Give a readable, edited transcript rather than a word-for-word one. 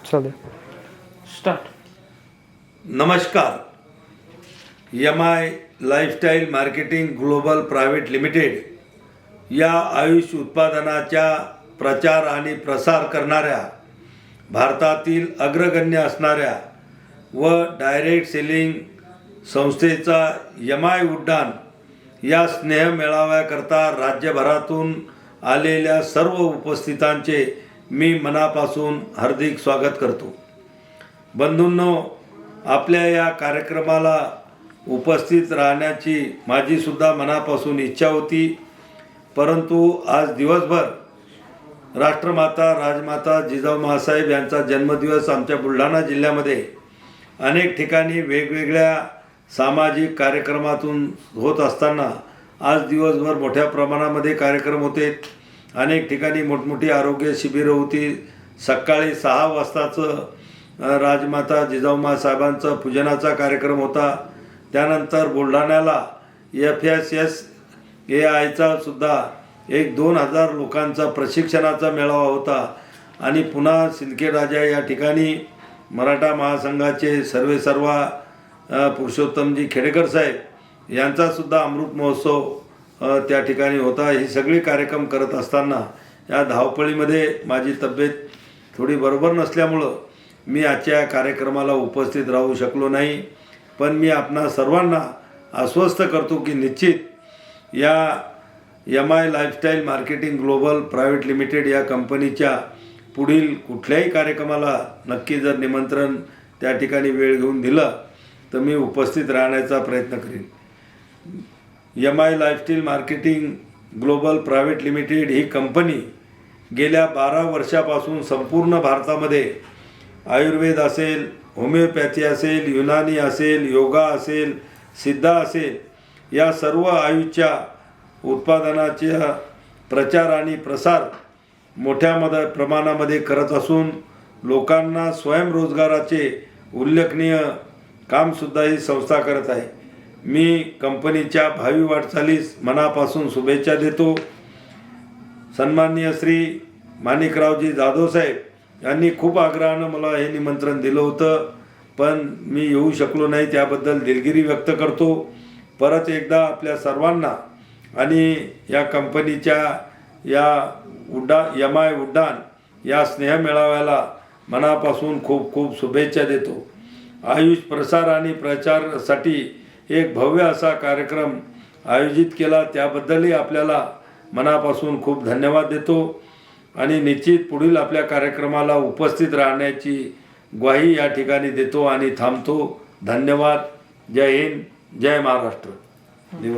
चालेल. स्टार्ट. नमस्कार. MI lifestyle marketing global private limited या आयुष उत्पादनाच्या प्रचार आणि प्रसार करणाऱ्या, भारतातील अग्रगण्य असणाऱ्या व डायरेक्ट सेलिंग संस्थेचा MI उड्डाण या स्नेह मेळाव्याकरता राज्यभरातून आलेल्या सर्व उपस्थितांचे मी मनापासून हार्दिक स्वागत करतो. बंधूंनो, आपल्या या कार्यक्रमाला उपस्थित राहण्याची माझीसुद्धा मनापासून इच्छा होती, परंतु आज दिवसभर राष्ट्रमाता राजमाता जिजाऊ महासाहेब यांचा जन्मदिवस आमच्या बुलढाणा जिल्ह्यामध्ये अनेक ठिकाणी वेगवेगळ्या सामाजिक कार्यक्रमातून होत असताना आज दिवसभर मोठ्या प्रमाणामध्ये कार्यक्रम होते. अनेक ठिकाणी मोठमोठी आरोग्य शिबिरं होती. सकाळी 6 वाजताचं राजमाता जिजाऊ महासाहेबांचा पूजनाचा कार्यक्रम होता. त्यानंतर बुलढाण्याला FSSAIचा सुद्धा 1-2 हजार लोकांचा प्रशिक्षणाचा मेळावा होता. आणि पुन्हा सिंदखेडराजा या ठिकाणी मराठा महासंघाचे सर्वेसर्वा पुरुषोत्तमजी खेडेकर साहेब यांचासुद्धा अमृत महोत्सव त्या ठिकाणी होता. हे सगळे कार्यक्रम करत असताना या धावपळीमध्ये माझी तब्येत थोडी बरोबर नसल्यामुळं मी आजच्या कार्यक्रमाला उपस्थित राहू शकलो नाही. पण मी आपणा सर्वांना आश्वस्त करतो की निश्चित या MI lifestyle marketing global private limited या कंपनीच्या पुढील कुठल्याही कार्यक्रमाला नक्की जर निमंत्रण त्या ठिकाणी वेळ घेऊन दिलं तर मी उपस्थित राहण्याचा प्रयत्न करीन. MI lifestyle marketing global private limited ही कंपनी गेल्या 12 वर्षापासून संपूर्ण भारतामध्ये आयुर्वेद असेल, होमिओपॅथी असेल, युनानी असेल, योगा असेल, सिद्धा असेल, या सर्व आयुषच्या उत्पादनाच्या प्रचार आणि प्रसार मोठ्या प्रमाणामध्ये करत असून लोकांना स्वयंरोजगाराचे उल्लेखनीय कामसुद्धा ही संस्था करत आहे. मी कंपनीच्या भावी वाटचालीस मनापासून शुभेच्छा देतो. सन्माननीय श्री माणिकरावजी जाधव साहेब यांनी खूप आग्रहानं मला हे निमंत्रण दिलं होतं, पण मी येऊ शकलो नाही. त्याबद्दल दिलगिरी व्यक्त करतो. परत एकदा आपल्या सर्वांना आणि या कंपनीच्या या MI उड्डाण या स्नेह मेळाव्याला मनापासून खूप खूप शुभेच्छा देतो. आयुष प्रसार आणि प्रचारासाठी एक भव्य असा कार्यक्रम आयोजित केला, त्याबद्दलही आपल्याला मनापासून खूप धन्यवाद देतो. आणि निश्चित पुढील आपल्या कार्यक्रमाला उपस्थित राहण्याची ग्वाही या ठिकाणी देतो आणि थांबतो. धन्यवाद. जय हिंद, जय महाराष्ट्र.